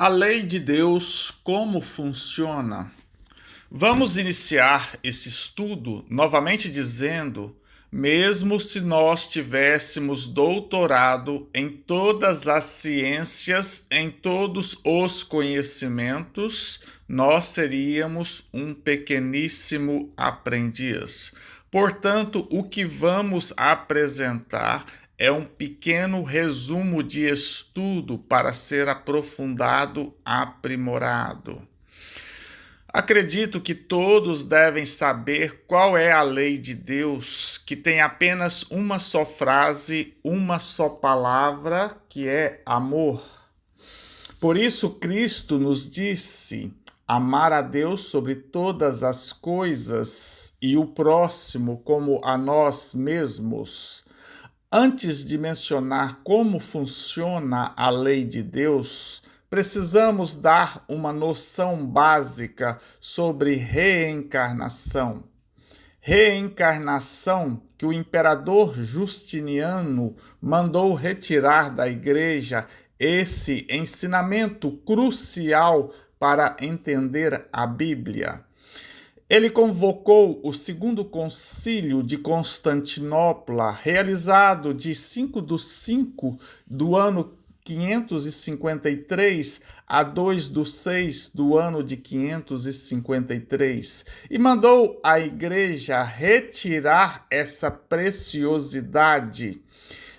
A lei de Deus, como funciona? Vamos iniciar esse estudo novamente dizendo, mesmo se nós tivéssemos doutorado em todas as ciências, em todos os conhecimentos, nós seríamos um pequeníssimo aprendiz. Portanto, o que vamos apresentar é um pequeno resumo de estudo para ser aprofundado, aprimorado. Acredito que todos devem saber qual é a lei de Deus, que tem apenas uma só frase, uma só palavra, que é amor. Por isso, Cristo nos disse amar a Deus sobre todas as coisas e o próximo como a nós mesmos. Antes de mencionar como funciona a lei de Deus, precisamos dar uma noção básica sobre reencarnação. Reencarnação que o imperador Justiniano mandou retirar da igreja, esse ensinamento crucial para entender a Bíblia. Ele convocou o Segundo Concílio de Constantinopla, realizado de 5/5 do ano 553 a 2/6 do ano de 553, e mandou a igreja retirar essa preciosidade.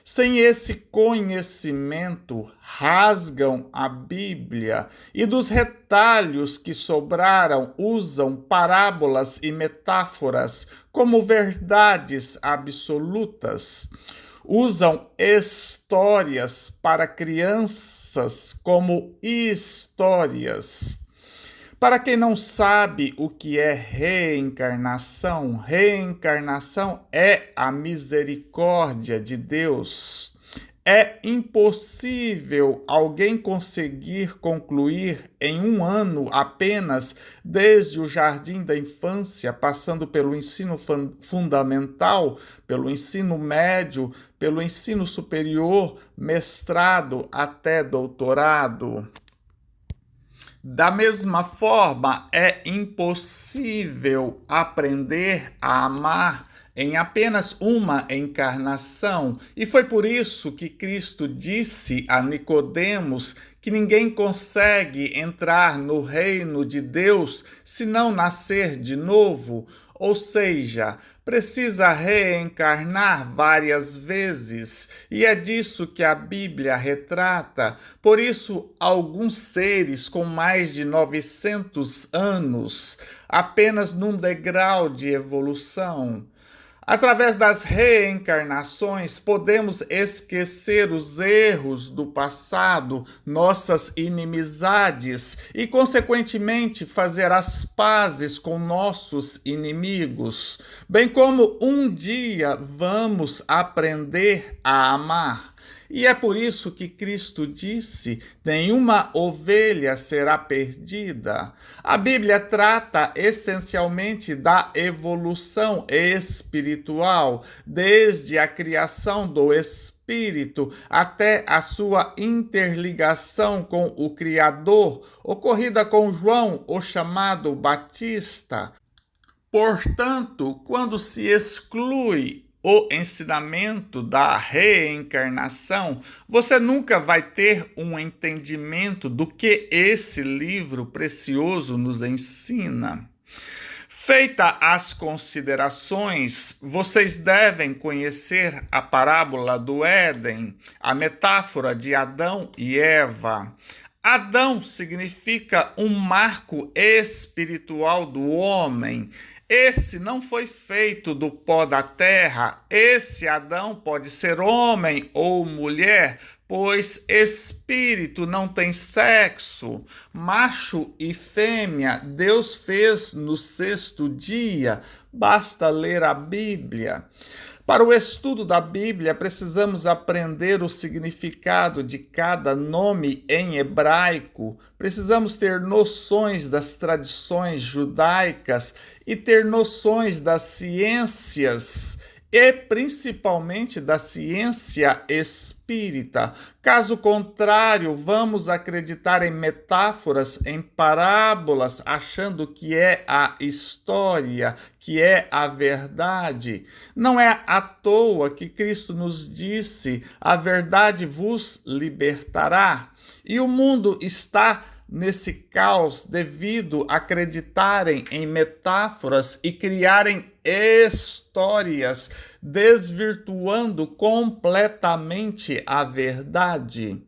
Sem esse conhecimento, rasgam a Bíblia e dos retalhos que sobraram usam parábolas e metáforas como verdades absolutas. Usam histórias para crianças como histórias. Para quem não sabe o que é reencarnação, reencarnação é a misericórdia de Deus. É impossível alguém conseguir concluir em um ano apenas, desde o jardim da infância, passando pelo ensino fundamental, pelo ensino médio, pelo ensino superior, mestrado até doutorado. Da mesma forma, é impossível aprender a amar em apenas uma encarnação, e foi por isso que Cristo disse a Nicodemos que ninguém consegue entrar no reino de Deus se não nascer de novo, ou seja, precisa reencarnar várias vezes, e é disso que a Bíblia retrata. Por isso, alguns seres com mais de 900 anos, apenas num degrau de evolução. Através das reencarnações, podemos esquecer os erros do passado, nossas inimizades e, consequentemente, fazer as pazes com nossos inimigos, bem como um dia vamos aprender a amar. E é por isso que Cristo disse: nenhuma ovelha será perdida. A Bíblia trata essencialmente da evolução espiritual, desde a criação do Espírito até a sua interligação com o Criador, ocorrida com João, o chamado Batista. Portanto, quando se exclui o ensinamento da reencarnação, você nunca vai ter um entendimento do que esse livro precioso nos ensina. Feita as considerações, vocês devem conhecer a parábola do Éden, a metáfora de Adão e Eva. Adão significa um marco espiritual do homem. Esse não foi feito do pó da terra. Esse Adão pode ser homem ou mulher, pois espírito não tem sexo. Macho e fêmea, Deus fez no 6º dia. Basta ler a Bíblia. Para o estudo da Bíblia, precisamos aprender o significado de cada nome em hebraico, precisamos ter noções das tradições judaicas e ter noções das ciências e principalmente da ciência espírita. Caso contrário, vamos acreditar em metáforas, em parábolas, achando que é a história, que é a verdade. Não é à toa que Cristo nos disse: a verdade vos libertará. E o mundo está nesse caos devido a acreditarem em metáforas e criarem histórias, desvirtuando completamente a verdade.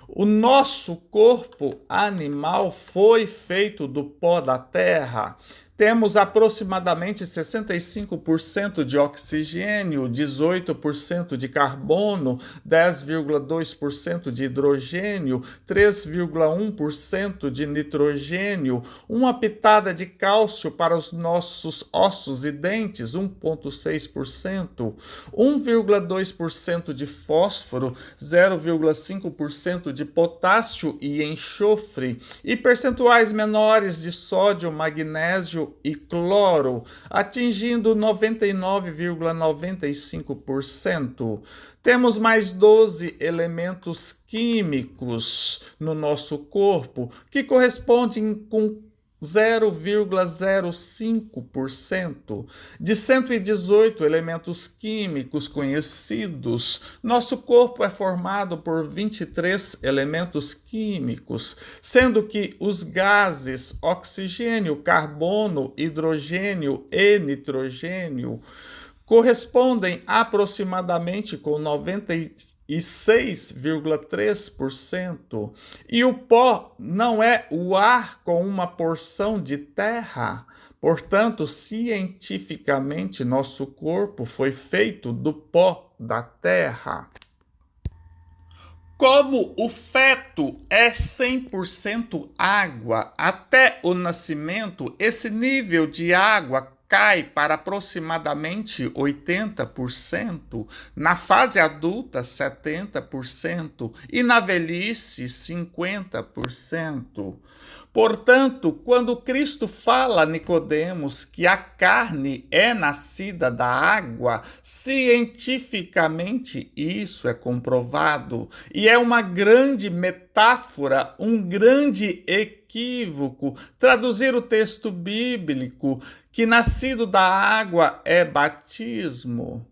O nosso corpo animal foi feito do pó da terra. Temos aproximadamente 65% de oxigênio, 18% de carbono, 10,2% de hidrogênio, 3,1% de nitrogênio, uma pitada de cálcio para os nossos ossos e dentes, 1,6%, 1,2% de fósforo, 0,5% de potássio e enxofre, e percentuais menores de sódio, magnésio e cloro, atingindo 99,95%. Temos mais 12 elementos químicos no nosso corpo, que correspondem com 0,05%. De 118 elementos químicos conhecidos, nosso corpo é formado por 23 elementos químicos, sendo que os gases oxigênio, carbono, hidrogênio e nitrogênio correspondem aproximadamente com 96,3%. E o pó não é o ar com uma porção de terra. Portanto, cientificamente, nosso corpo foi feito do pó da terra. Como o feto é 100% água, até o nascimento, esse nível de água cai para aproximadamente 80%, na fase adulta 70% e na velhice 50%. Portanto, quando Cristo fala a Nicodemos que a carne é nascida da água, cientificamente isso é comprovado e é uma grande metáfora, um grande equívoco traduzir o texto bíblico que nascido da água é batismo.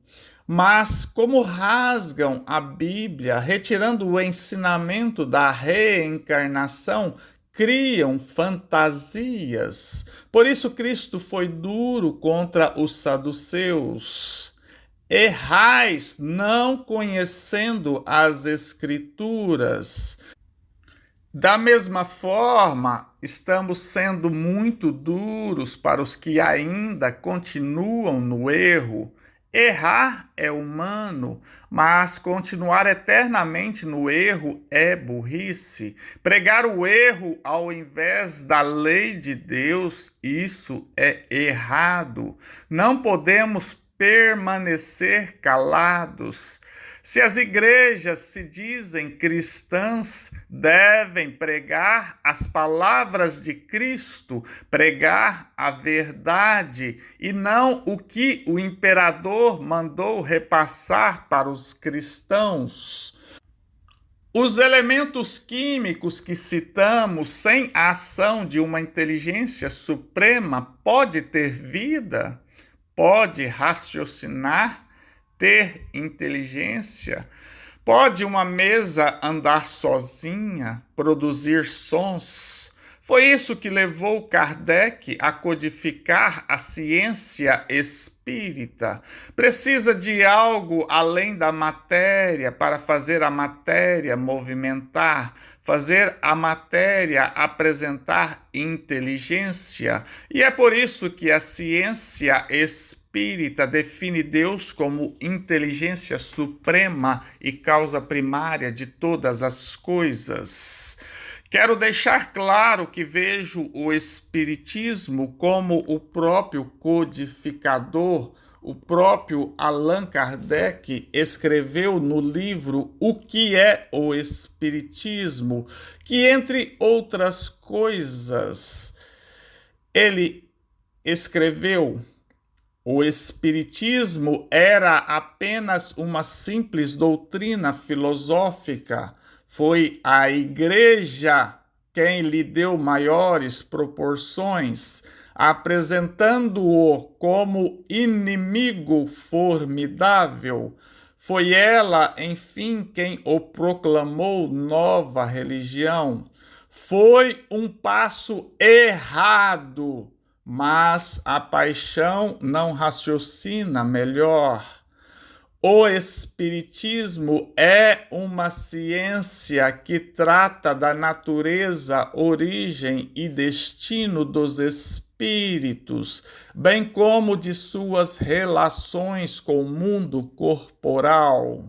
Mas como rasgam a Bíblia, retirando o ensinamento da reencarnação, criam fantasias. Por isso Cristo foi duro contra os saduceus. Errais, não conhecendo as Escrituras. Da mesma forma, estamos sendo muito duros para os que ainda continuam no erro. Errar é humano, mas continuar eternamente no erro é burrice. Pregar o erro ao invés da lei de Deus, isso é errado. Não podemos permanecer calados. Se as igrejas se dizem cristãs, devem pregar as palavras de Cristo, pregar a verdade e não o que o imperador mandou repassar para os cristãos. Os elementos químicos que citamos sem a ação de uma inteligência suprema pode ter vida? Pode raciocinar? Ter inteligência? Pode uma mesa andar sozinha, produzir sons? Foi isso que levou Kardec a codificar a ciência espírita. Precisa de algo além da matéria para fazer a matéria movimentar, fazer a matéria apresentar inteligência. E é por isso que a ciência espírita define Deus como inteligência suprema e causa primária de todas as coisas. Quero deixar claro que vejo o Espiritismo como o próprio codificador. O próprio Allan Kardec escreveu no livro O que é o Espiritismo, que, entre outras coisas, ele escreveu: O Espiritismo era apenas uma simples doutrina filosófica. Foi a Igreja quem lhe deu maiores proporções, apresentando-o como inimigo formidável. Foi ela, enfim, quem o proclamou nova religião. Foi um passo errado, mas a paixão não raciocina melhor. O Espiritismo é uma ciência que trata da natureza, origem e destino dos espíritos, bem como de suas relações com o mundo corporal.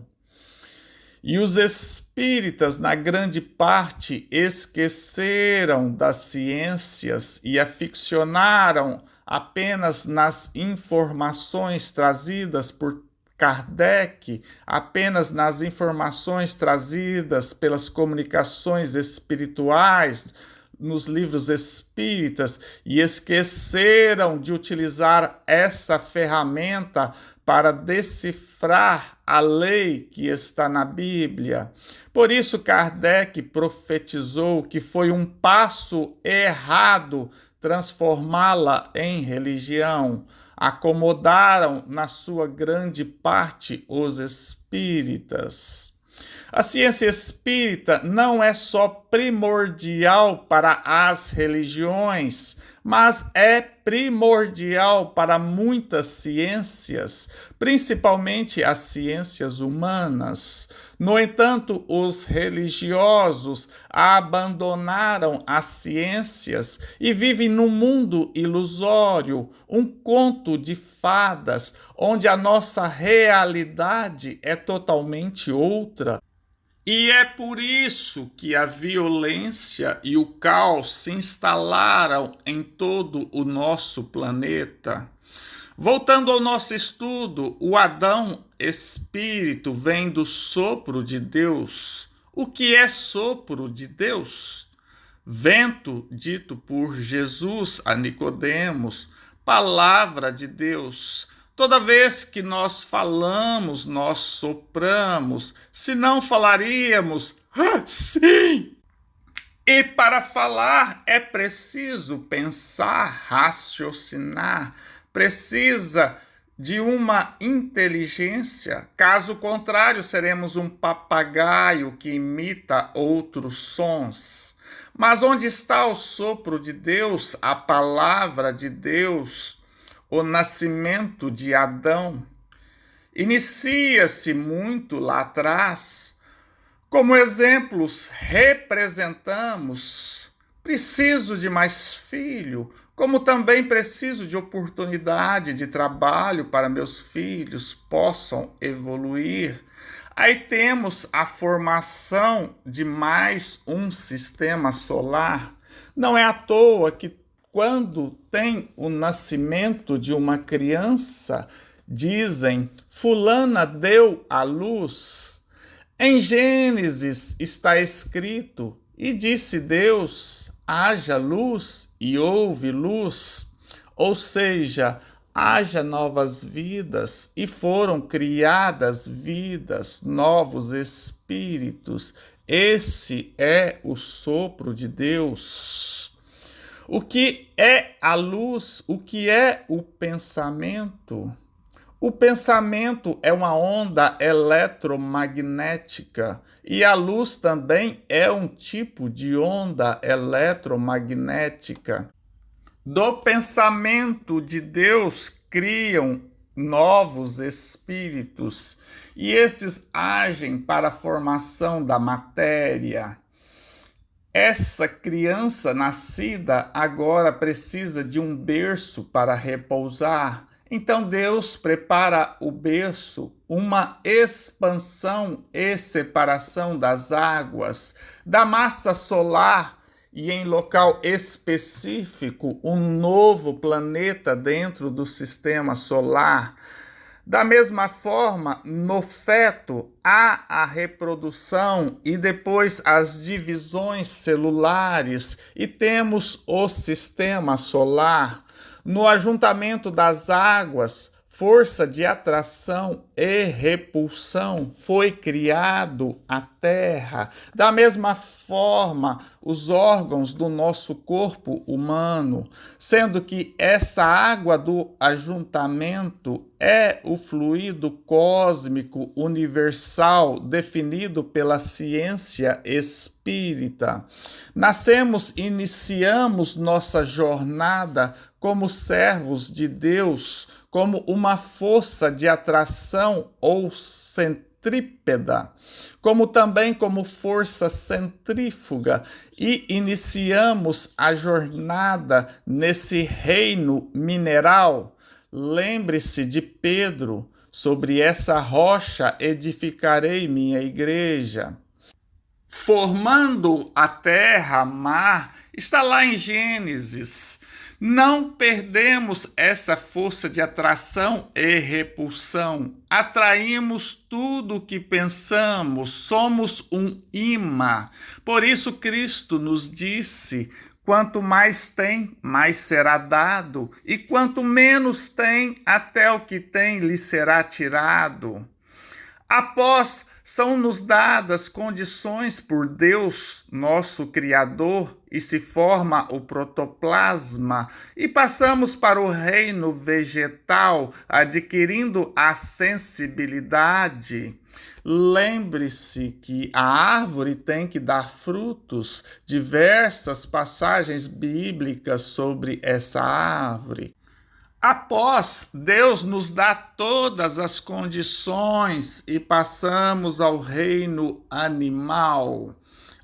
E os espíritas, na grande parte, esqueceram das ciências e aficionaram apenas nas informações trazidas por Kardec, apenas nas informações trazidas pelas comunicações espirituais, nos livros espíritas, e esqueceram de utilizar essa ferramenta para decifrar a lei que está na Bíblia. Por isso, Kardec profetizou que foi um passo errado transformá-la em religião. Acomodaram, na sua grande parte, os espíritas. A ciência espírita não é só primordial para as religiões, mas é primordial para muitas ciências, principalmente as ciências humanas. No entanto, os religiosos abandonaram as ciências e vivem num mundo ilusório, um conto de fadas, onde a nossa realidade é totalmente outra. E é por isso que a violência e o caos se instalaram em todo o nosso planeta. Voltando ao nosso estudo, o Adão espírito vem do sopro de Deus. O que é sopro de Deus? Vento dito por Jesus a Nicodemos, palavra de Deus. Toda vez que nós falamos, nós sopramos. Se não falaríamos, sim! E para falar é preciso pensar, raciocinar, precisa de uma inteligência. Caso contrário, seremos um papagaio que imita outros sons. Mas onde está o sopro de Deus, a palavra de Deus? O nascimento de Adão inicia-se muito lá atrás. Como exemplos, representamos: preciso de mais filho, como também preciso de oportunidade de trabalho para meus filhos possam evoluir. Aí temos a formação de mais um sistema solar. Não é à toa que quando tem o nascimento de uma criança, dizem, fulana deu à luz. Em Gênesis está escrito, e disse Deus, haja luz, e houve luz. Ou seja, haja novas vidas, e foram criadas vidas, novos espíritos. Esse é o sopro de Deus. O que é a luz? O que é o pensamento? O pensamento é uma onda eletromagnética e a luz também é um tipo de onda eletromagnética. Do pensamento de Deus criam novos espíritos e esses agem para a formação da matéria. Essa criança nascida agora precisa de um berço para repousar. Então Deus prepara o berço, uma expansão e separação das águas, da massa solar e em local específico um novo planeta dentro do sistema solar. Da mesma forma, no feto há a reprodução e depois as divisões celulares e temos o sistema solar. No ajuntamento das águas, força de atração e repulsão, foi criado a terra. Da mesma forma, os órgãos do nosso corpo humano, sendo que essa água do ajuntamento é o fluido cósmico universal definido pela ciência espírita. Iniciamos nossa jornada como servos de Deus, como uma força de atração ou centrípeta, como também como força centrífuga, e iniciamos a jornada nesse reino mineral. Lembre-se de Pedro: sobre essa rocha edificarei minha igreja. Formando a terra, mar, está lá em Gênesis. Não perdemos essa força de atração e repulsão. Atraímos tudo o que pensamos, somos um imã. Por isso Cristo nos disse: quanto mais tem, mais será dado, e quanto menos tem, até o que tem lhe será tirado. Após são-nos dadas condições por Deus, nosso Criador, e se forma o protoplasma, e passamos para o reino vegetal, adquirindo a sensibilidade. Lembre-se que a árvore tem que dar frutos, diversas passagens bíblicas sobre essa árvore. Após Deus nos dá todas as condições e passamos ao reino animal,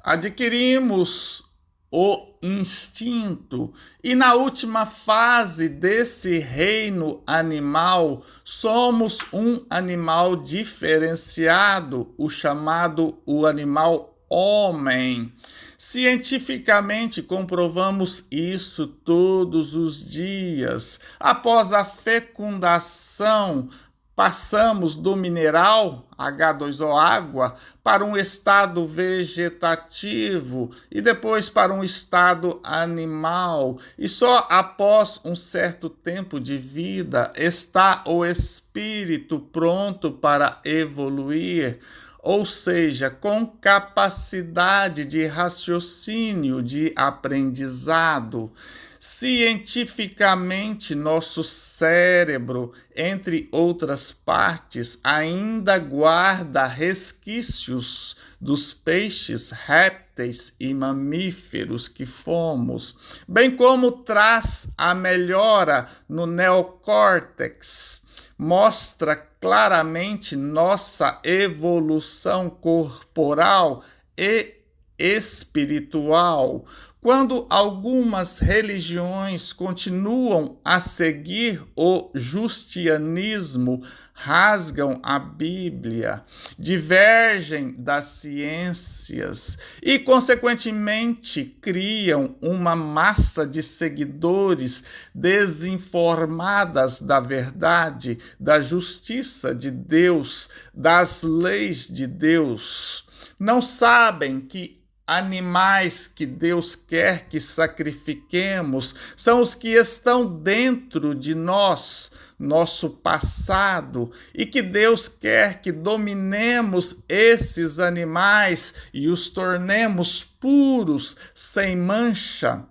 adquirimos o instinto, e na última fase desse reino animal, somos um animal diferenciado, o animal homem. Cientificamente comprovamos isso todos os dias. Após a fecundação, passamos do mineral, H2O, água, para um estado vegetativo e depois para um estado animal. E só após um certo tempo de vida está o espírito pronto para evoluir, ou seja, com capacidade de raciocínio, de aprendizado. Cientificamente, nosso cérebro, entre outras partes, ainda guarda resquícios dos peixes, répteis e mamíferos que fomos, bem como traz a melhora no neocórtex. Mostra claramente nossa evolução corporal e espiritual. Quando algumas religiões continuam a seguir o justianismo, rasgam a Bíblia, divergem das ciências e, consequentemente, criam uma massa de seguidores desinformadas da verdade, da justiça de Deus, das leis de Deus. Não sabem que animais que Deus quer que sacrifiquemos são os que estão dentro de nós, nosso passado, e que Deus quer que dominemos esses animais e os tornemos puros, sem mancha.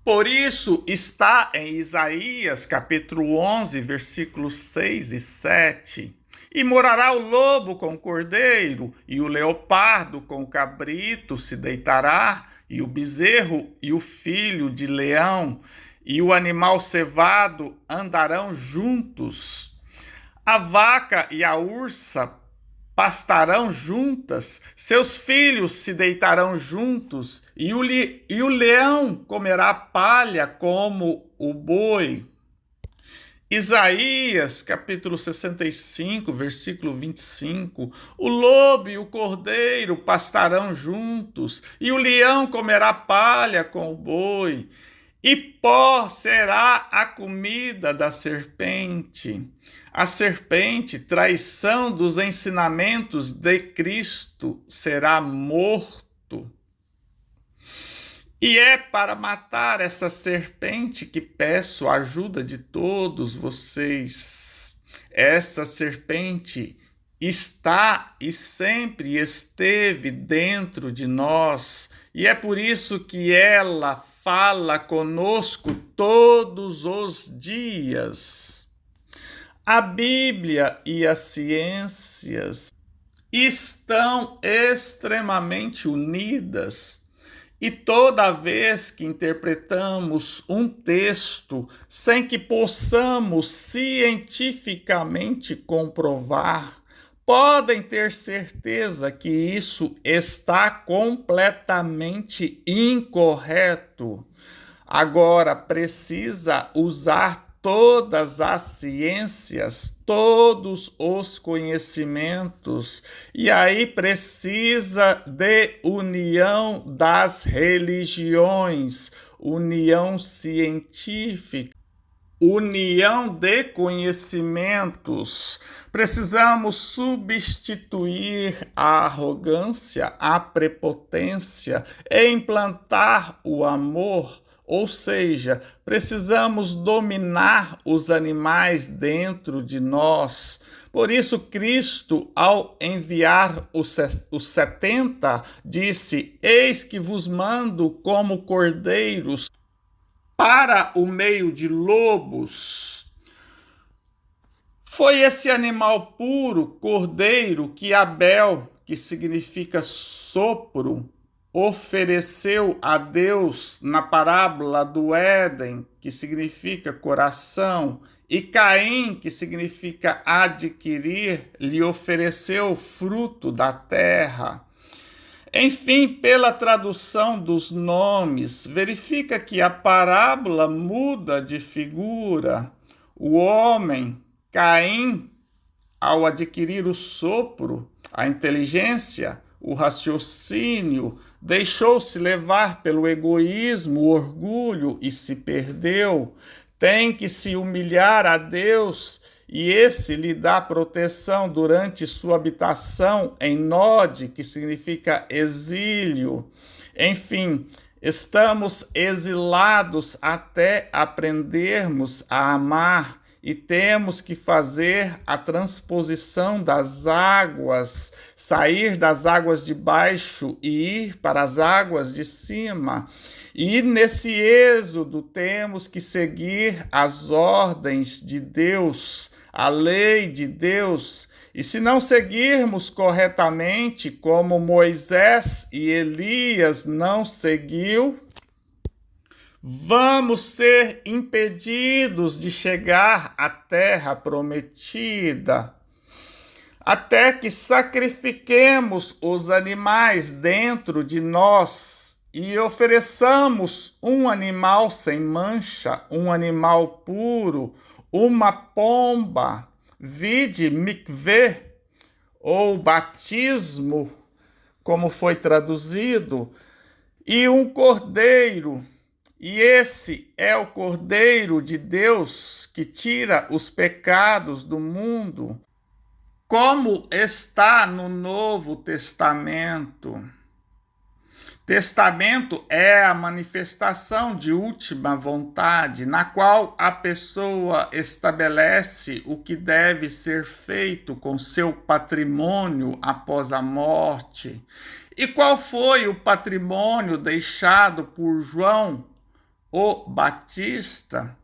Por isso está em Isaías, capítulo 11, versículos 6 e 7. E morará o lobo com o cordeiro, e o leopardo com o cabrito se deitará, e o bezerro e o filho de leão, e o animal cevado andarão juntos. A vaca e a ursa pastarão juntas, seus filhos se deitarão juntos, e o leão comerá palha como o boi. Isaías, capítulo 65, versículo 25, o lobo e o cordeiro pastarão juntos, e o leão comerá palha com o boi, e pó será a comida da serpente. A serpente, traição dos ensinamentos de Cristo, será morto. E é para matar essa serpente que peço a ajuda de todos vocês. Essa serpente está e sempre esteve dentro de nós, e é por isso que ela fala conosco todos os dias. A Bíblia e as ciências estão extremamente unidas. E toda vez que interpretamos um texto sem que possamos cientificamente comprovar, podem ter certeza que isso está completamente incorreto. Agora precisa usar todas as ciências, todos os conhecimentos, e aí precisa de união das religiões, união científica, união de conhecimentos. Precisamos substituir a arrogância, a prepotência e implantar o amor. Ou seja, precisamos dominar os animais dentro de nós. Por isso, Cristo, ao enviar os 70, disse: Eis que vos mando como cordeiros para o meio de lobos. Foi esse animal puro, cordeiro, que Abel, que significa sopro, ofereceu a Deus na parábola do Éden, que significa coração, e Caim, que significa adquirir, lhe ofereceu fruto da terra. Enfim, pela tradução dos nomes, verifica que a parábola muda de figura. O homem, Caim, ao adquirir o sopro, a inteligência, o raciocínio, deixou-se levar pelo egoísmo, o orgulho e se perdeu. Tem que se humilhar a Deus e esse lhe dá proteção durante sua habitação em Nod, que significa exílio. Enfim, estamos exilados até aprendermos a amar. E temos que fazer a transposição das águas, sair das águas de baixo e ir para as águas de cima. E nesse êxodo temos que seguir as ordens de Deus, a lei de Deus. E se não seguirmos corretamente, como Moisés e Elias não seguiu, vamos ser impedidos de chegar à terra prometida, até que sacrifiquemos os animais dentro de nós e ofereçamos um animal sem mancha, um animal puro, uma pomba, vide mikveh, ou batismo, como foi traduzido, e um cordeiro. E esse é o Cordeiro de Deus que tira os pecados do mundo, como está no Novo Testamento. Testamento é a manifestação de última vontade, na qual a pessoa estabelece o que deve ser feito com seu patrimônio após a morte. E qual foi o patrimônio deixado por João o Batista?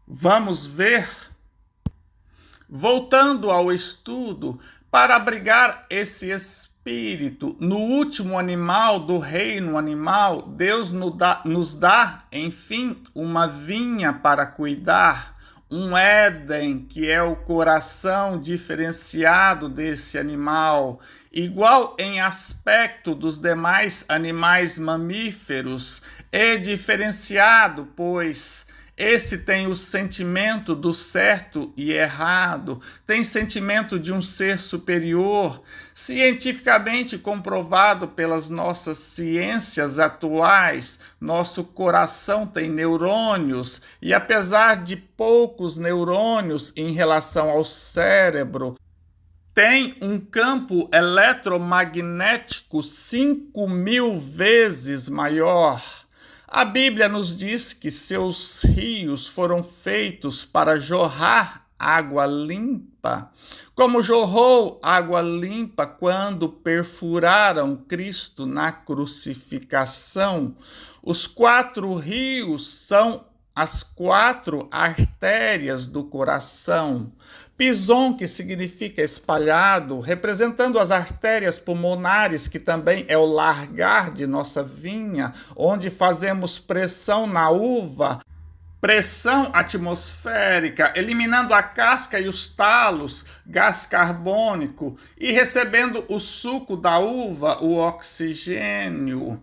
Vamos ver. Voltando ao estudo, para abrigar esse espírito no último animal do reino animal, Deus nos dá, enfim, uma vinha para cuidar, um Éden, que é o coração diferenciado desse animal, igual em aspecto dos demais animais mamíferos, é diferenciado, pois esse tem o sentimento do certo e errado, tem sentimento de um ser superior, cientificamente comprovado pelas nossas ciências atuais. Nosso coração tem neurônios e, apesar de poucos neurônios em relação ao cérebro, tem um campo eletromagnético 5.000 vezes maior. A Bíblia nos diz que seus rios foram feitos para jorrar água limpa, como jorrou água limpa quando perfuraram Cristo na crucificação. Os 4 rios são as 4 artérias do coração. Pison, que significa espalhado, representando as artérias pulmonares, que também é o largar de nossa vinha, onde fazemos pressão na uva, pressão atmosférica, eliminando a casca e os talos, gás carbônico, e recebendo o suco da uva, o oxigênio.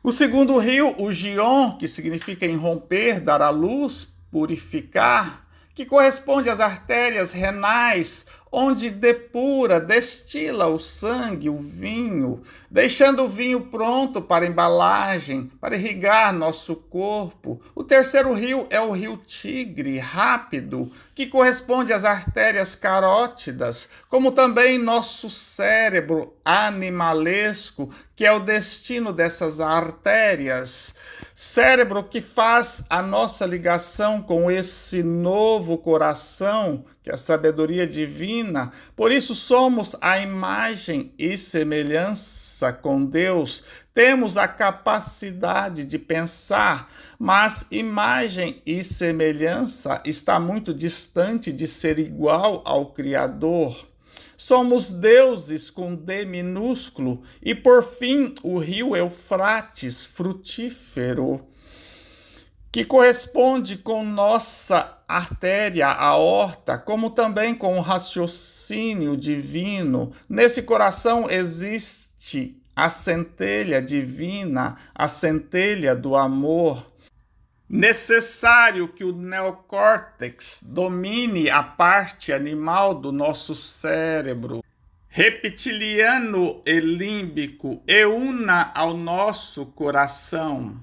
O segundo rio, o Gion, que significa irromper, dar à luz, purificar, que corresponde às artérias renais, onde depura, destila o sangue, o vinho, deixando o vinho pronto para embalagem, para irrigar nosso corpo. O terceiro rio é o rio Tigre, rápido, que corresponde às artérias carótidas, como também nosso cérebro animalesco, que é o destino dessas artérias. Cérebro que faz a nossa ligação com esse novo coração, que é a sabedoria divina. Por isso somos a imagem e semelhança com Deus. Temos a capacidade de pensar, mas imagem e semelhança está muito distante de ser igual ao Criador. Somos deuses com D minúsculo. E por fim, o rio Eufrates, frutífero, que corresponde com nossa artéria aorta, como também com o raciocínio divino. Nesse coração existe a centelha divina, a centelha do amor. Necessário que o neocórtex domine a parte animal do nosso cérebro, reptiliano e límbico, e una ao nosso coração.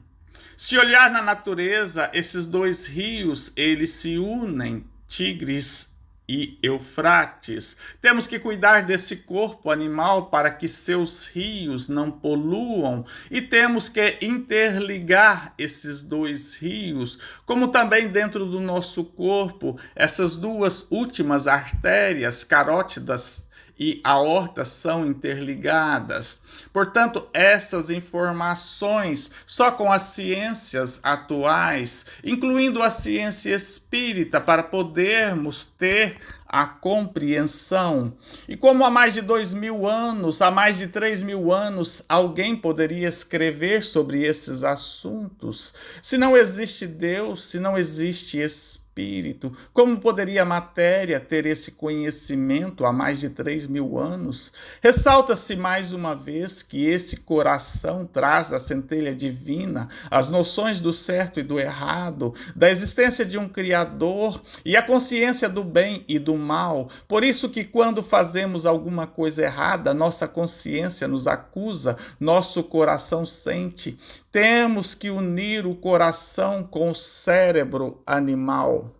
Se olhar na natureza, esses 2 rios, eles se unem, Tigres e Eufrates. Temos que cuidar desse corpo animal para que seus rios não poluam, e temos que interligar esses 2 rios, como também dentro do nosso corpo, essas 2 últimas artérias carótidas e aorta são interligadas. Portanto, essas informações, só com as ciências atuais, incluindo a ciência espírita, para podermos ter a compreensão. E como há mais de 2.000 anos, há mais de 3.000 anos, alguém poderia escrever sobre esses assuntos? Se não existe Deus, se não existe Espírito, como poderia a matéria ter esse conhecimento há mais de 3.000 anos? Ressalta-se mais uma vez que esse coração traz a centelha divina, as noções do certo e do errado, da existência de um Criador e a consciência do bem e do mal. Por isso que quando fazemos alguma coisa errada, nossa consciência nos acusa, nosso coração sente. Temos que unir o coração com o cérebro animal.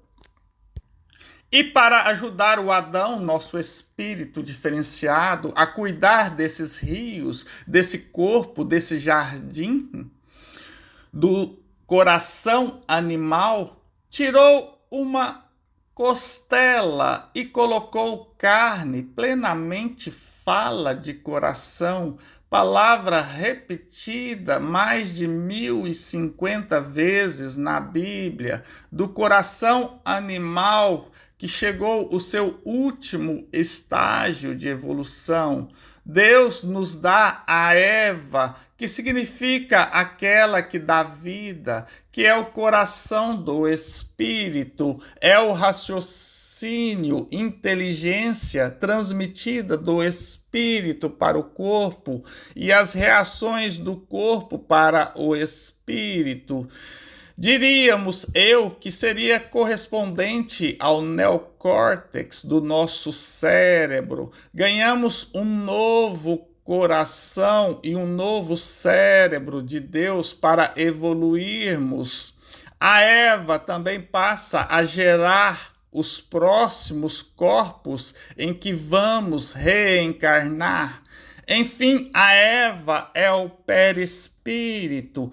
E para ajudar o Adão, nosso espírito diferenciado, a cuidar desses rios, desse corpo, desse jardim, do coração animal, tirou uma costela e colocou carne, plenamente fala de coração, palavra repetida mais de 1.050 vezes na Bíblia, do coração animal que chegou o seu último estágio de evolução. Deus nos dá a Eva, que significa aquela que dá vida, que é o coração do Espírito, é o raciocínio, inteligência transmitida do Espírito para o corpo e as reações do corpo para o Espírito. Diríamos que seria correspondente ao neocórtex do nosso cérebro. Ganhamos um novo coração e um novo cérebro de Deus para evoluirmos. A Eva também passa a gerar os próximos corpos em que vamos reencarnar. Enfim, a Eva é o perispírito,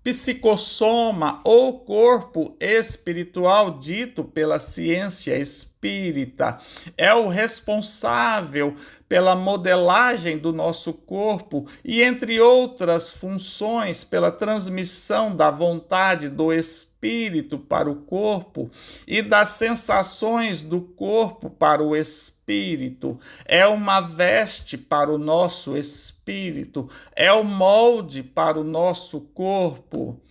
psicossoma ou corpo espiritual dito pela ciência espírita. É o responsável pela modelagem do nosso corpo e, entre outras funções, pela transmissão da vontade do espírito para o corpo e das sensações do corpo para o espírito. É uma veste para o nosso espírito, é o molde para o nosso corpo.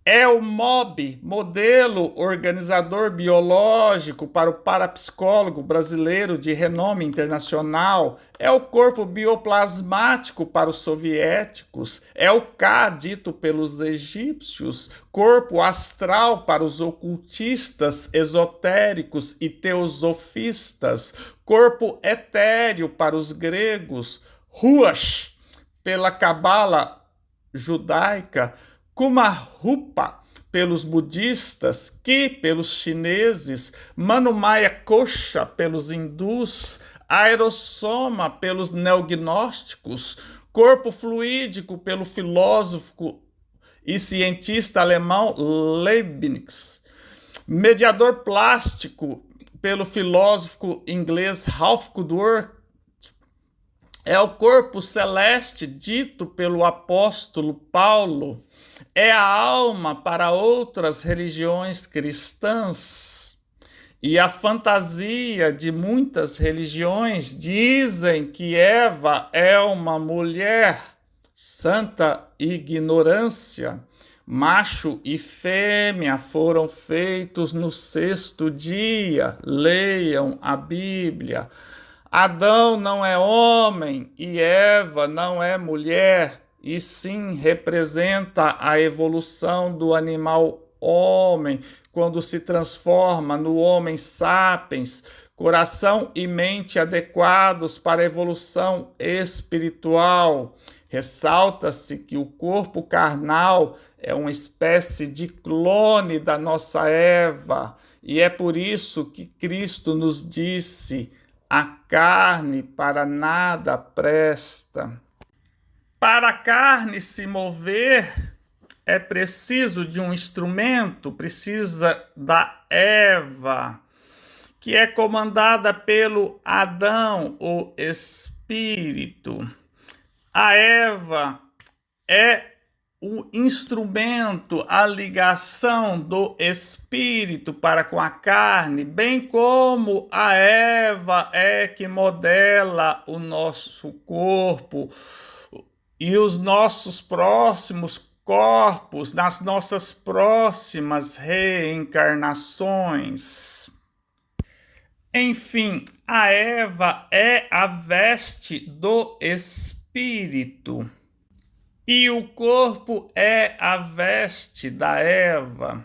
É o MOB, modelo organizador biológico para o parapsicólogo brasileiro de renome internacional. É o corpo bioplasmático para os soviéticos. É o Ka, dito pelos egípcios, corpo astral para os ocultistas, esotéricos e teosofistas. Corpo etéreo para os gregos. Ruach, pela cabala judaica. Kumarupa pelos budistas, Ki pelos chineses, Manumaya Kosha pelos hindus, Aerossoma pelos neognósticos, corpo fluídico pelo filósofo e cientista alemão Leibniz, mediador plástico pelo filósofo inglês Ralph Kudor. É o corpo celeste dito pelo apóstolo Paulo. É a alma para outras religiões cristãs. E a fantasia de muitas religiões dizem que Eva é uma mulher. Santa ignorância. Macho e fêmea foram feitos no 6º dia. Leiam a Bíblia. Adão não é homem e Eva não é mulher, e sim representa a evolução do animal homem, quando se transforma no homem sapiens, coração e mente adequados para a evolução espiritual. Ressalta-se que o corpo carnal é uma espécie de clone da nossa Eva, e é por isso que Cristo nos disse: a carne para nada presta. Para a carne se mover, é preciso de um instrumento, precisa da Eva, que é comandada pelo Adão, o Espírito. A Eva é o instrumento, a ligação do espírito para com a carne, bem como a Eva é que modela o nosso corpo e os nossos próximos corpos nas nossas próximas reencarnações. Enfim, a Eva é a veste do espírito. E o corpo é a veste da Eva.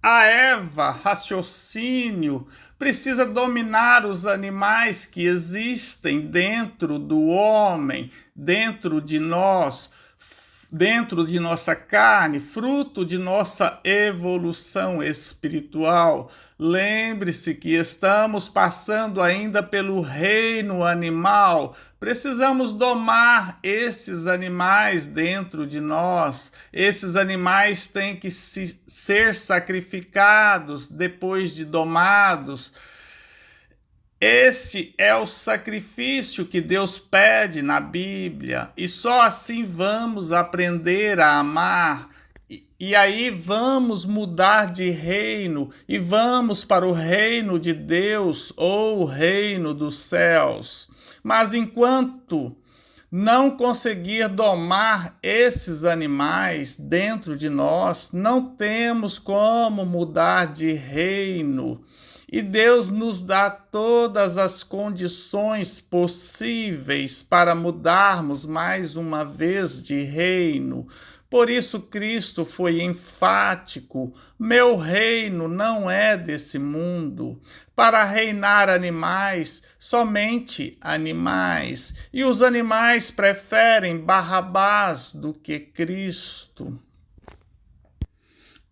A Eva, raciocínio, precisa dominar os animais que existem dentro do homem, dentro de nós, dentro de nossa carne, fruto de nossa evolução espiritual. Lembre-se que estamos passando ainda pelo reino animal. Precisamos domar esses animais dentro de nós. Esses animais têm que ser sacrificados depois de domados. Este é o sacrifício que Deus pede na Bíblia, e só assim vamos aprender a amar. E aí vamos mudar de reino e vamos para o reino de Deus ou o reino dos céus. Mas enquanto não conseguir domar esses animais dentro de nós, não temos como mudar de reino. E Deus nos dá todas as condições possíveis para mudarmos mais uma vez de reino. Por isso Cristo foi enfático: meu reino não é desse mundo. Para reinar animais, somente animais. E os animais preferem Barrabás do que Cristo.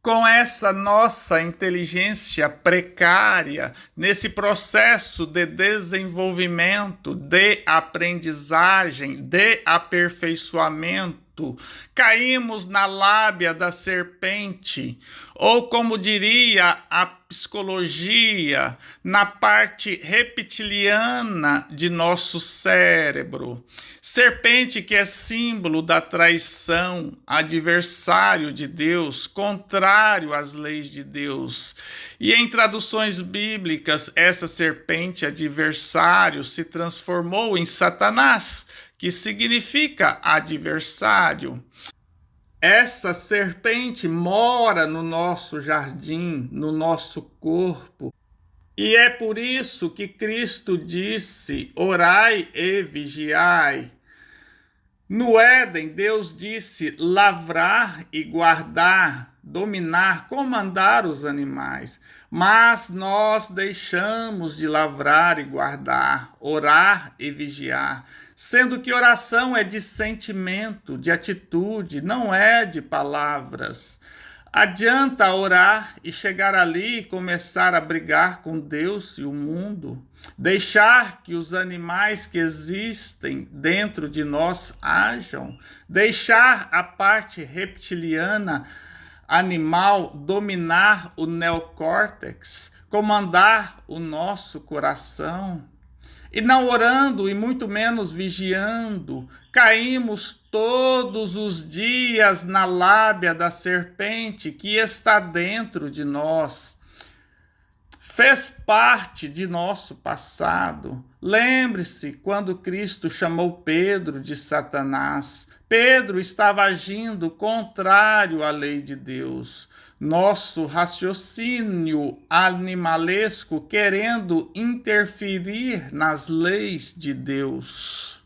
Com essa nossa inteligência precária, nesse processo de desenvolvimento, de aprendizagem, de aperfeiçoamento, morto, caímos na lábia da serpente, ou como diria a psicologia, na parte reptiliana de nosso cérebro. Serpente que é símbolo da traição, adversário de Deus, contrário às leis de Deus. E em traduções bíblicas, essa serpente adversário se transformou em Satanás, que significa adversário. Essa serpente mora no nosso jardim, no nosso corpo. E é por isso que Cristo disse: orai e vigiai. No Éden, Deus disse lavrar e guardar, dominar, comandar os animais. Mas nós deixamos de lavrar e guardar, orar e vigiar, sendo que oração é de sentimento, de atitude, não é de palavras. Adianta orar e chegar ali e começar a brigar com Deus e o mundo? Deixar que os animais que existem dentro de nós ajam? Deixar a parte reptiliana animal dominar o neocórtex, comandar o nosso coração? E não orando e muito menos vigiando, caímos todos os dias na lábia da serpente que está dentro de nós. Fez parte de nosso passado. Lembre-se quando Cristo chamou Pedro de Satanás. Pedro estava agindo contrário à lei de Deus. Nosso raciocínio animalesco querendo interferir nas leis de Deus.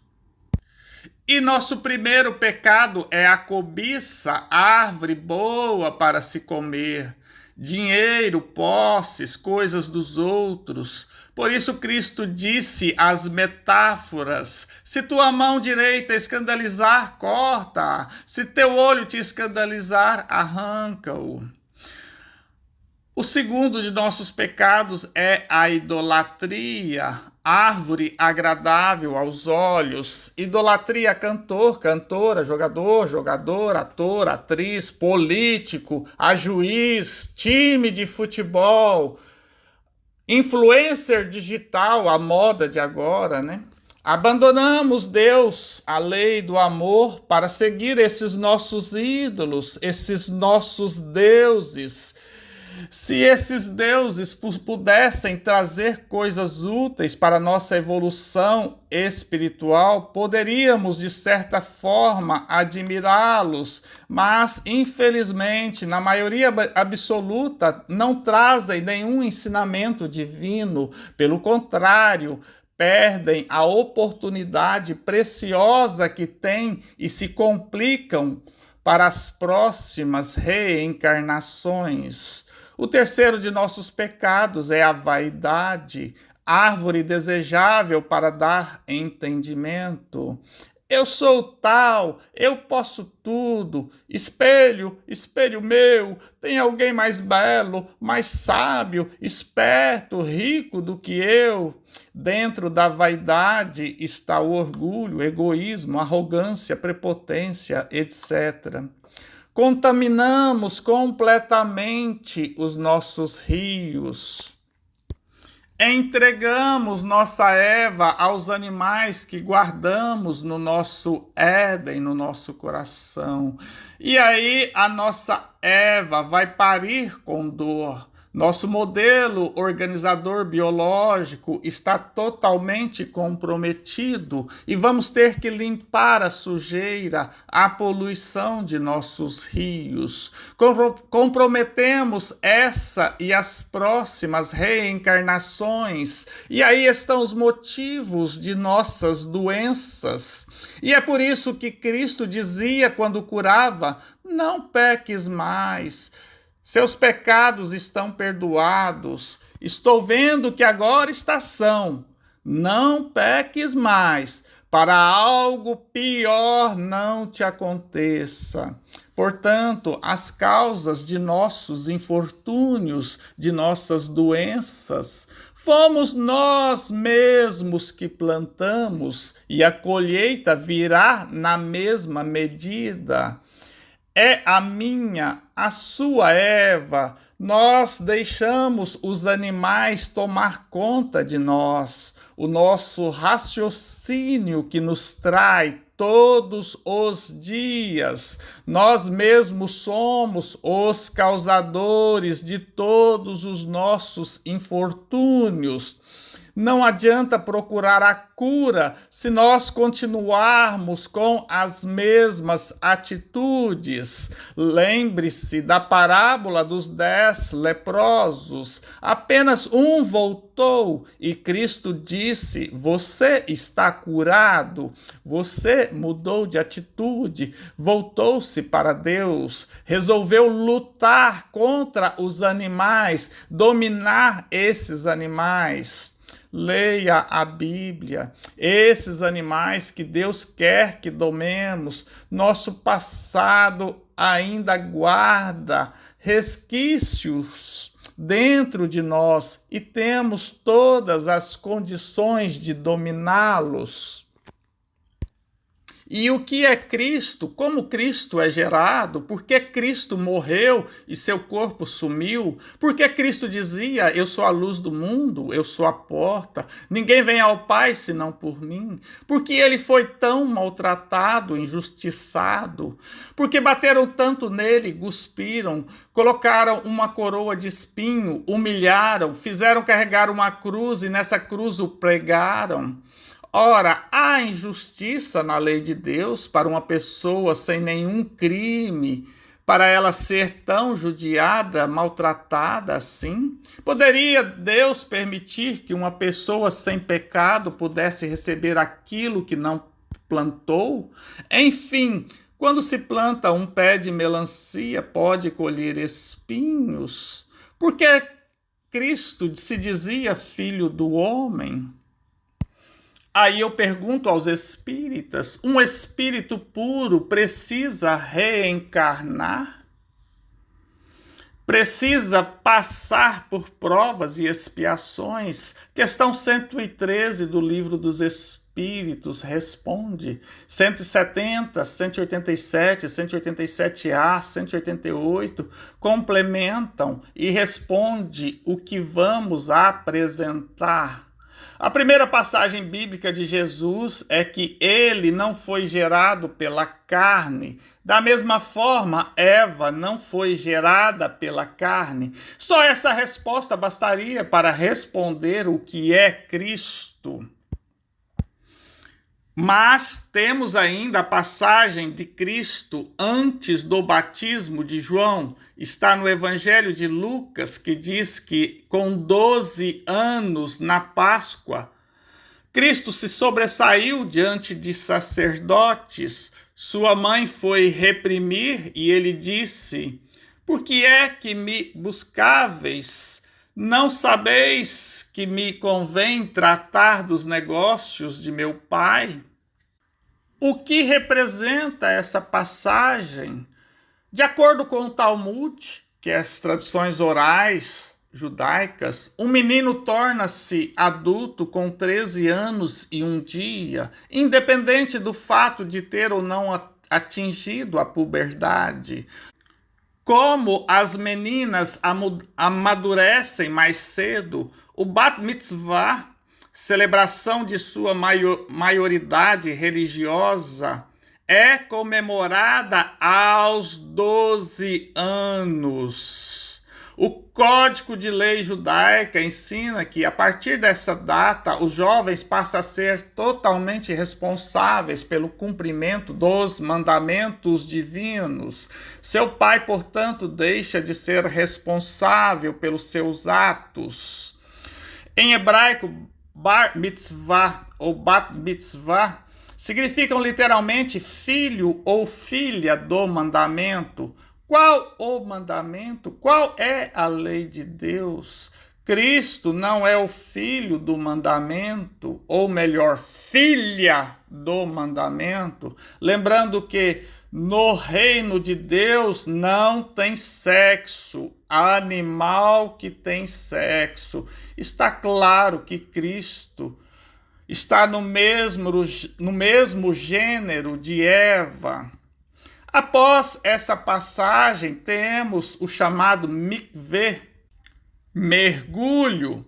E nosso primeiro pecado é a cobiça, árvore boa para se comer. Dinheiro, posses, coisas dos outros. Por isso Cristo disse as metáforas: se tua mão direita escandalizar, corta. Se teu olho te escandalizar, arranca-o. O segundo de nossos pecados é a idolatria, árvore agradável aos olhos. Idolatria, cantor, cantora, jogador, jogadora, ator, atriz, político, a juiz, time de futebol, influencer digital, a moda de agora, né? Abandonamos Deus, a lei do amor, para seguir esses nossos ídolos, esses nossos deuses. Se esses deuses pudessem trazer coisas úteis para a nossa evolução espiritual, poderíamos, de certa forma, admirá-los, mas, infelizmente, na maioria absoluta, não trazem nenhum ensinamento divino. Pelo contrário, perdem a oportunidade preciosa que têm e se complicam para as próximas reencarnações. O terceiro de nossos pecados é a vaidade, árvore desejável para dar entendimento. Eu sou tal, eu posso tudo. Espelho, espelho meu, tem alguém mais belo, mais sábio, esperto, rico do que eu? Dentro da vaidade está o orgulho, egoísmo, arrogância, prepotência, etc. Contaminamos completamente os nossos rios. Entregamos nossa Eva aos animais que guardamos no nosso Éden, no nosso coração. E aí a nossa Eva vai parir com dor. Nosso modelo organizador biológico está totalmente comprometido e vamos ter que limpar a sujeira, a poluição de nossos rios. Comprometemos essa e as próximas reencarnações. E aí estão os motivos de nossas doenças. E é por isso que Cristo dizia quando curava: não peques mais. Seus pecados estão perdoados. Estou vendo que agora está são. Não peques mais, para algo pior não te aconteça. Portanto, as causas de nossos infortúnios, de nossas doenças, fomos nós mesmos que plantamos, e a colheita virá na mesma medida. É a minha, a sua Eva. Nós deixamos os animais tomar conta de nós, o nosso raciocínio que nos trai todos os dias. Nós mesmos somos os causadores de todos os nossos infortúnios. Não adianta procurar a cura se nós continuarmos com as mesmas atitudes. Lembre-se da parábola dos 10 leprosos. Apenas um voltou e Cristo disse: você está curado. Você mudou de atitude, voltou-se para Deus, resolveu lutar contra os animais, dominar esses animais. Leia a Bíblia. Esses animais que Deus quer que domemos, nosso passado ainda guarda resquícios dentro de nós e temos todas as condições de dominá-los. E o que é Cristo? Como Cristo é gerado? Por que Cristo morreu e seu corpo sumiu? Por que Cristo dizia: eu sou a luz do mundo, eu sou a porta, ninguém vem ao Pai senão por mim? Por que ele foi tão maltratado, injustiçado? Por que bateram tanto nele, cuspiram, colocaram uma coroa de espinho, humilharam, fizeram carregar uma cruz e nessa cruz o pregaram? Ora, há injustiça na lei de Deus para uma pessoa sem nenhum crime, para ela ser tão judiada, maltratada assim? Poderia Deus permitir que uma pessoa sem pecado pudesse receber aquilo que não plantou? Enfim, quando se planta um pé de melancia, pode colher espinhos. Por que Cristo se dizia filho do homem? Aí eu pergunto aos espíritas: um espírito puro precisa reencarnar? Precisa passar por provas e expiações? Questão 113 do Livro dos Espíritos responde. 170, 187, 187A, 188 complementam e responde o que vamos apresentar. A primeira passagem bíblica de Jesus é que ele não foi gerado pela carne. Da mesma forma, Eva não foi gerada pela carne. Só essa resposta bastaria para responder o que é Cristo. Mas temos ainda a passagem de Cristo antes do batismo de João. Está no Evangelho de Lucas, que diz que com 12 anos na Páscoa, Cristo se sobressaiu diante de sacerdotes. Sua mãe foi reprimir e ele disse: por que é que me buscáveis? Não sabeis que me convém tratar dos negócios de meu pai? O que representa essa passagem? De acordo com o Talmud, que é as tradições orais judaicas, um menino torna-se adulto com 13 anos e um dia, independente do fato de ter ou não atingido a puberdade. Como as meninas amadurecem mais cedo, o Bat Mitzvah, celebração de sua maioridade religiosa, é comemorada aos 12 anos. O Código de Lei Judaica ensina que, a partir dessa data, os jovens passam a ser totalmente responsáveis pelo cumprimento dos mandamentos divinos. Seu pai, portanto, deixa de ser responsável pelos seus atos. Em hebraico, bar mitzvah ou bat mitzvah significam literalmente filho ou filha do mandamento. Qual o mandamento? Qual é a lei de Deus? Cristo não é o filho do mandamento, ou melhor, filha do mandamento. Lembrando que No reino de Deus não tem sexo, animal que tem sexo. Está claro que Cristo está no mesmo gênero de Eva. Após essa passagem, temos o chamado mikveh, mergulho,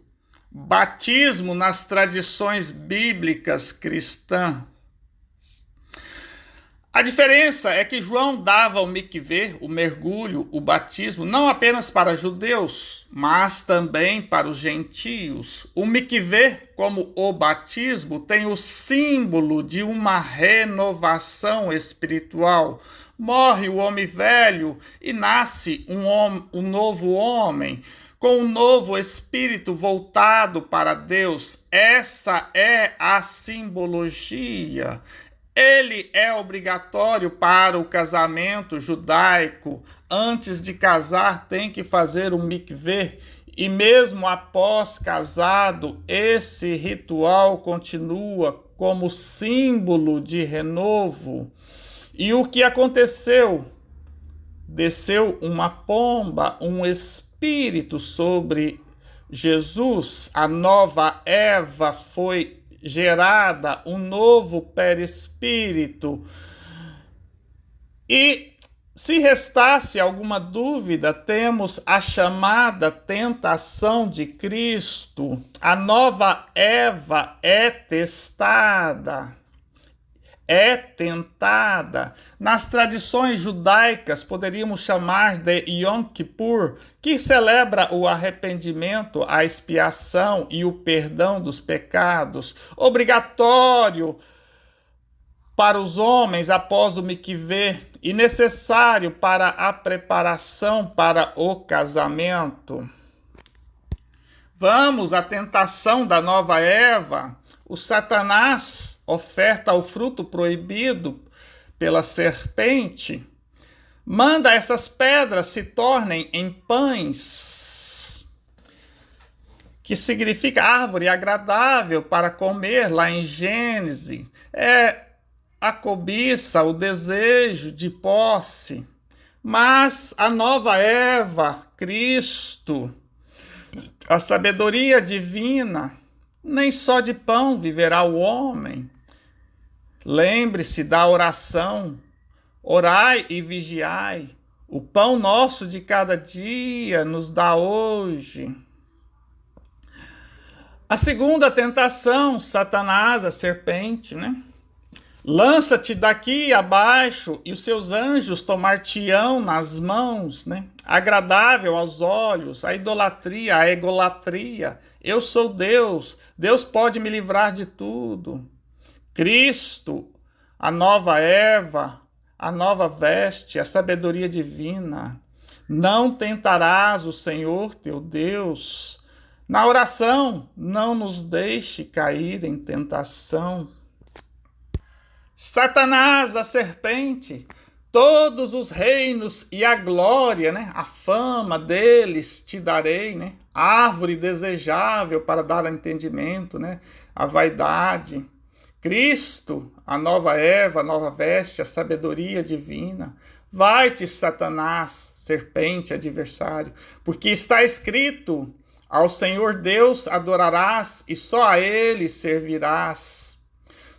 batismo nas tradições bíblicas cristãs. A diferença é que João dava o mikveh, o mergulho, o batismo, não apenas para judeus, mas também para os gentios. O mikveh, como o batismo, tem o símbolo de uma renovação espiritual. Morre o homem velho e nasce um novo homem, com um novo espírito voltado para Deus. Essa é a simbologia. Ele é obrigatório para o casamento judaico. Antes de casar, tem que fazer o mikveh. E mesmo após casado, esse ritual continua como símbolo de renovo. E o que aconteceu? Desceu uma pomba, um espírito sobre Jesus. A nova Eva foi gerada, um novo perispírito. E se restasse alguma dúvida, temos a chamada tentação de Cristo. A nova Eva é testada, é tentada. Nas tradições judaicas, poderíamos chamar de Yom Kippur, que celebra o arrependimento, a expiação e o perdão dos pecados, obrigatório para os homens após o mikveh e necessário para a preparação para o casamento. Vamos à tentação da nova Eva. O Satanás oferta o fruto proibido pela serpente, manda essas pedras se tornem em pães, que significa árvore agradável para comer, lá em Gênesis. É a cobiça, o desejo de posse. Mas a nova Eva, Cristo, a sabedoria divina, nem só de pão viverá o homem. Lembre-se da oração. Orai e vigiai. O pão nosso de cada dia nos dá hoje. A segunda tentação, Satanás, a serpente, né? Lança-te daqui abaixo e os seus anjos tomar-te-ão nas mãos, né? Agradável aos olhos, a idolatria, a egolatria. Eu sou Deus, Deus pode me livrar de tudo. Cristo, a nova Eva, a nova veste, a sabedoria divina. Não tentarás o Senhor teu Deus. Na oração, não nos deixe cair em tentação. Satanás, a serpente, todos os reinos e a glória, né? A fama deles te darei, né? Árvore desejável para dar entendimento, né? A vaidade. Cristo, a nova Eva, a nova veste, a sabedoria divina. Vai-te, Satanás, serpente, adversário, porque está escrito: ao Senhor Deus adorarás e só a Ele servirás.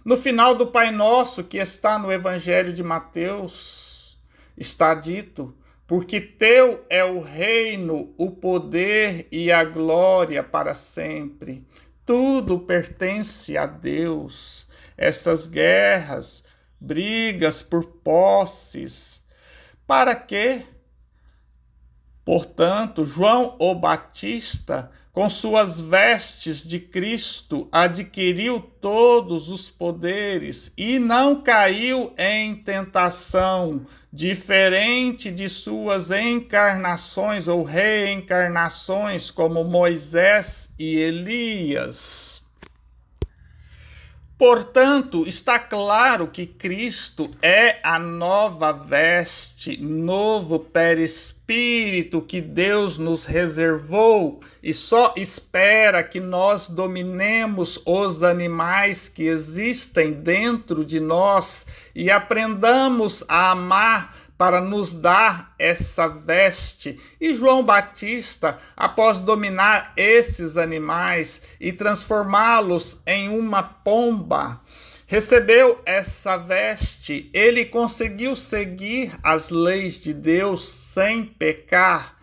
No final do Pai Nosso, que está no Evangelho de Mateus, está dito: porque teu é o reino, o poder e a glória para sempre. Tudo pertence a Deus. Essas guerras, brigas por posses, para quê? Portanto, João o Batista, com suas vestes de Cristo, adquiriu todos os poderes e não caiu em tentação, diferente de suas encarnações ou reencarnações, como Moisés e Elias. Portanto, está claro que Cristo é a nova veste, novo perispírito que Deus nos reservou e só espera que nós dominemos os animais que existem dentro de nós e aprendamos a amar para nos dar essa veste. E João Batista, após dominar esses animais e transformá-los em uma pomba, recebeu essa veste. Ele conseguiu seguir as leis de Deus sem pecar.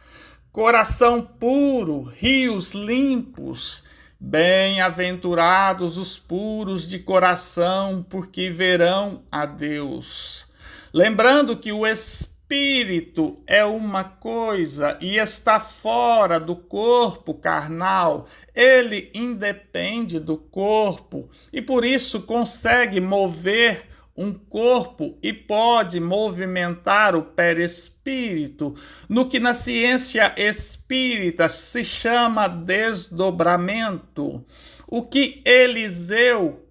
Coração puro, rios limpos. Bem-aventurados os puros de coração, porque verão a Deus. Lembrando que o espírito é uma coisa e está fora do corpo carnal. Ele independe do corpo e por isso consegue mover um corpo e pode movimentar o perispírito, no que na ciência espírita se chama desdobramento. O que Eliseu,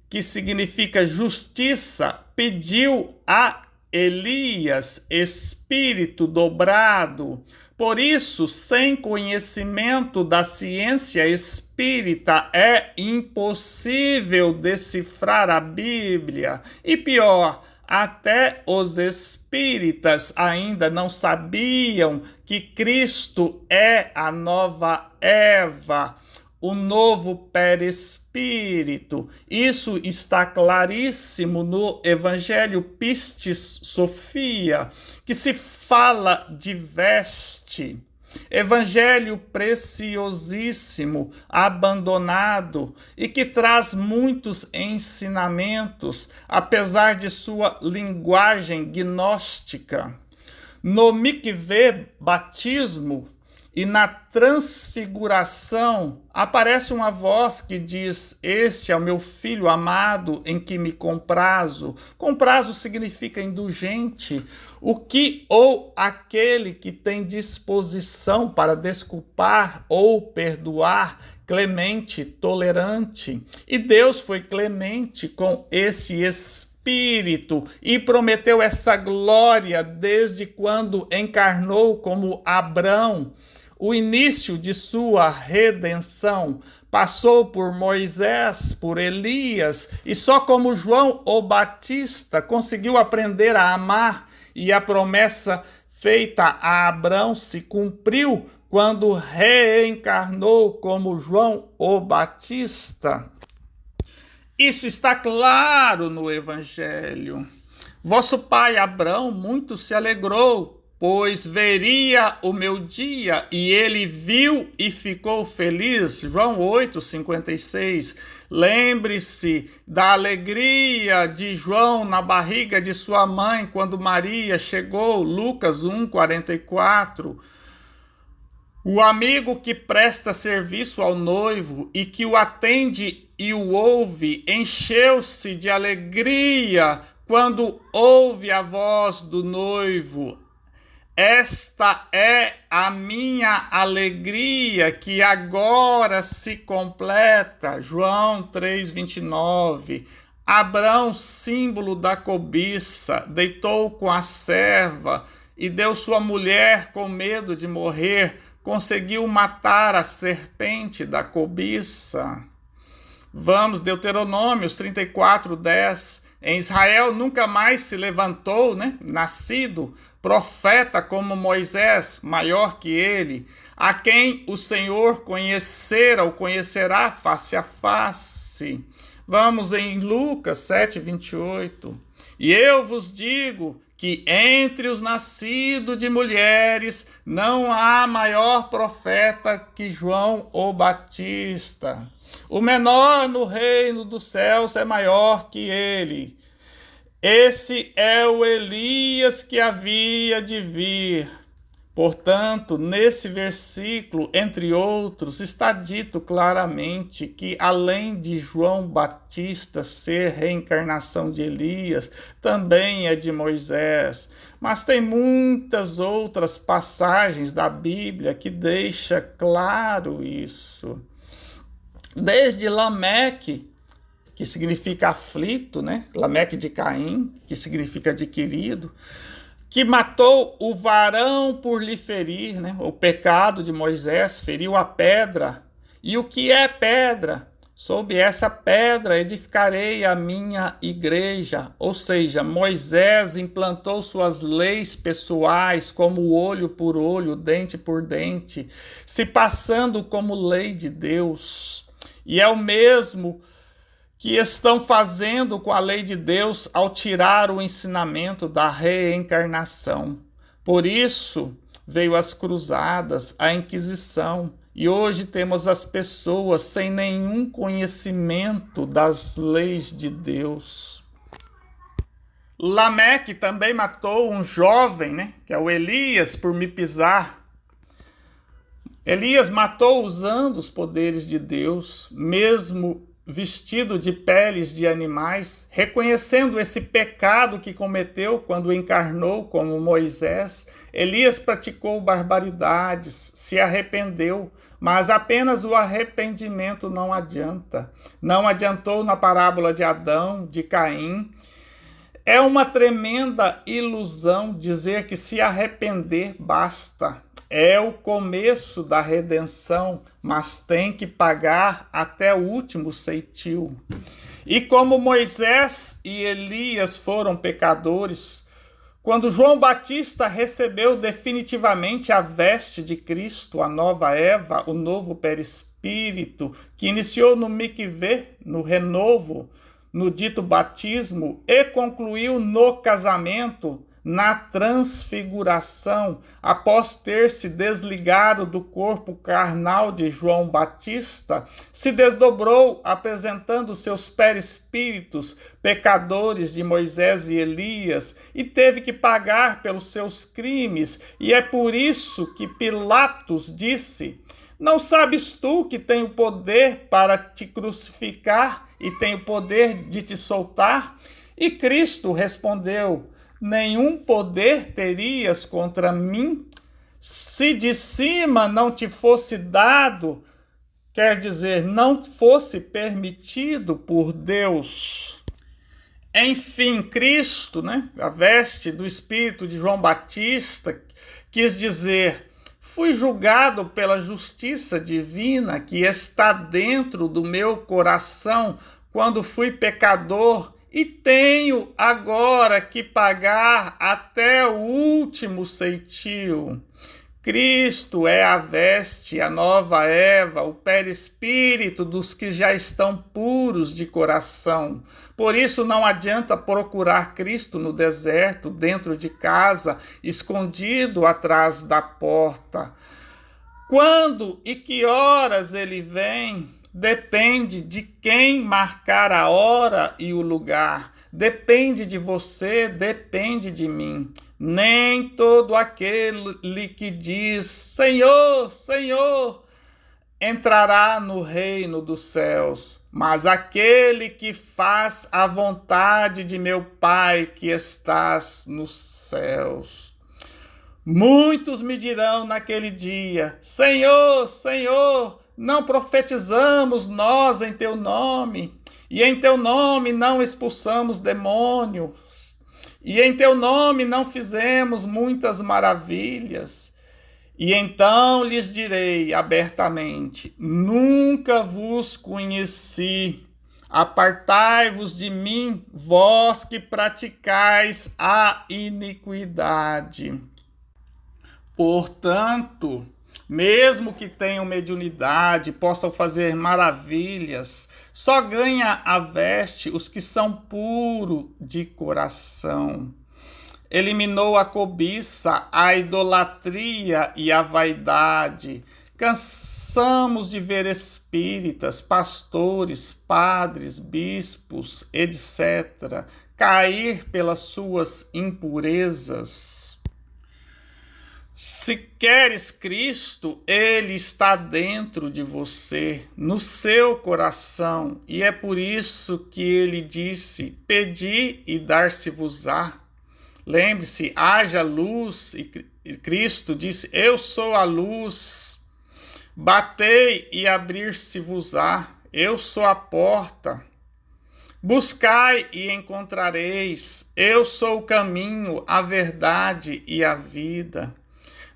que significa justiça, pediu a Elias, espírito dobrado. Por isso, sem conhecimento da ciência espírita, é impossível decifrar a Bíblia. E pior, até os espíritas ainda não sabiam que Cristo é a nova Eva, o novo perispírito. Isso está claríssimo no Evangelho Pistis Sophia, que se fala de veste. Evangelho preciosíssimo, abandonado e que traz muitos ensinamentos, apesar de sua linguagem gnóstica. No mikveh, batismo, e na transfiguração aparece uma voz que diz: "Este é o meu filho amado em que me comprazo". Comprazo significa indulgente, o que ou aquele que tem disposição para desculpar ou perdoar, clemente, tolerante. E Deus foi clemente com esse espírito e prometeu essa glória desde quando encarnou como Abrão. O início de sua redenção passou por Moisés, por Elias, e só como João o Batista conseguiu aprender a amar, e a promessa feita a Abrão se cumpriu quando reencarnou como João o Batista. Isso está claro no Evangelho. Vosso pai Abrão muito se alegrou, pois veria o meu dia, e ele viu e ficou feliz. João 8,56. Lembre-se da alegria de João na barriga de sua mãe quando Maria chegou. Lucas 1,44. O amigo que presta serviço ao noivo e que o atende e o ouve, encheu-se de alegria quando ouve a voz do noivo. Esta é a minha alegria que agora se completa. João 3,29. Abrão, símbolo da cobiça, deitou com a serva e deu sua mulher com medo de morrer. Conseguiu matar a serpente da cobiça. Vamos, Deuteronômios 34:10. Em Israel nunca mais se levantou, nascido, profeta como Moisés, maior que ele, a quem o Senhor conhecera ou conhecerá face a face. Vamos em Lucas 7:28. E eu vos digo que entre os nascidos de mulheres não há maior profeta que João o Batista. O menor no reino dos céus é maior que ele. Esse é o Elias que havia de vir. Portanto, nesse versículo, entre outros, está dito claramente que, além de João Batista ser reencarnação de Elias, também é de Moisés. Mas tem muitas outras passagens da Bíblia que deixam claro isso. Desde Lameque, que significa aflito, né? Lameque de Caim, que significa adquirido, que matou o varão por lhe ferir, né? O pecado de Moisés, feriu a pedra. E o que é pedra? Sob essa pedra edificarei a minha igreja. Ou seja, Moisés implantou suas leis pessoais, como olho por olho, dente por dente, se passando como lei de Deus. E é o mesmo que estão fazendo com a lei de Deus ao tirar o ensinamento da reencarnação. Por isso veio as cruzadas, a Inquisição, e hoje temos as pessoas sem nenhum conhecimento das leis de Deus. Lameque também matou um jovem, né, que é o Elias, por me pisar. Elias matou usando os poderes de Deus, mesmo vestido de peles de animais, reconhecendo esse pecado que cometeu quando encarnou como Moisés. Elias praticou barbaridades, se arrependeu, mas apenas o arrependimento não adianta. Não adiantou na parábola de Adão, de Caim. É uma tremenda ilusão dizer que se arrepender basta. É o começo da redenção, mas tem que pagar até o último ceitil. E como Moisés e Elias foram pecadores, quando João Batista recebeu definitivamente a veste de Cristo, a nova Eva, o novo perispírito, que iniciou no mikvê, no renovo, no dito batismo, e concluiu no casamento, na transfiguração, após ter se desligado do corpo carnal de João Batista, se desdobrou apresentando seus perispíritos, pecadores de Moisés e Elias, e teve que pagar pelos seus crimes, e é por isso que Pilatos disse: não sabes tu que tenho poder para te crucificar e tenho poder de te soltar? E Cristo respondeu: nenhum poder terias contra mim, se de cima não te fosse dado, quer dizer, não fosse permitido por Deus. Enfim, Cristo, né, a veste do Espírito de João Batista, quis dizer: fui julgado pela justiça divina que está dentro do meu coração quando fui pecador, e tenho agora que pagar até o último ceitil. Cristo é a veste, a nova Eva, o perispírito dos que já estão puros de coração. Por isso não adianta procurar Cristo no deserto, dentro de casa, escondido atrás da porta. Quando e que horas ele vem? Depende de quem marcar a hora e o lugar. Depende de você, depende de mim. Nem todo aquele que diz Senhor, Senhor, entrará no reino dos céus, mas aquele que faz a vontade de meu Pai que estás nos céus. Muitos me dirão naquele dia: Senhor, Senhor, não profetizamos nós em teu nome, e em teu nome não expulsamos demônios, e em teu nome não fizemos muitas maravilhas. E então lhes direi abertamente: nunca vos conheci. Apartai-vos de mim, vós que praticais a iniquidade. Portanto, mesmo que tenham mediunidade, possam fazer maravilhas, só ganha a veste os que são puros de coração. Eliminou a cobiça, a idolatria e a vaidade. Cansamos de ver espíritas, pastores, padres, bispos, etc., cair pelas suas impurezas. Se queres Cristo, Ele está dentro de você, no seu coração, e é por isso que Ele disse: pedi e dar-se-vos-á. Lembre-se, haja luz, e Cristo disse: eu sou a luz. Batei e abrir-se-vos-á, eu sou a porta. Buscai e encontrareis. Eu sou o caminho, a verdade e a vida.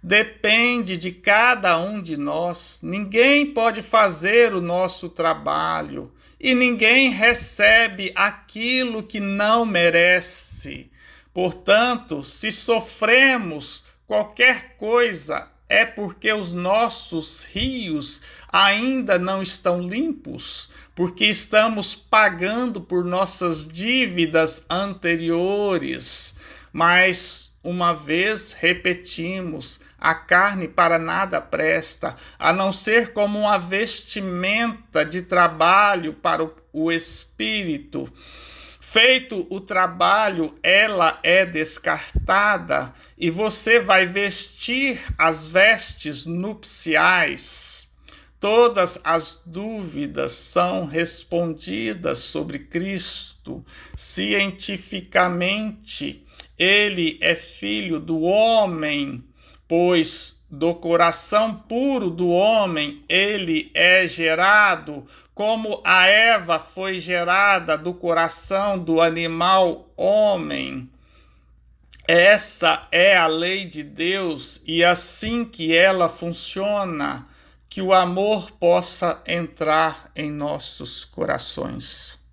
Depende de cada um de nós. Ninguém pode fazer o nosso trabalho e ninguém recebe aquilo que não merece. Portanto, se sofremos qualquer coisa, é porque os nossos rios ainda não estão limpos, porque estamos pagando por nossas dívidas anteriores. Mas, uma vez repetimos, a carne para nada presta, a não ser como uma vestimenta de trabalho para o espírito. Feito o trabalho, ela é descartada e você vai vestir as vestes nupciais. Todas as dúvidas são respondidas sobre Cristo. Cientificamente, ele é filho do homem, pois do coração puro do homem ele é gerado, como a Eva foi gerada do coração do animal homem. Essa é a lei de Deus e assim que ela funciona, que o amor possa entrar em nossos corações.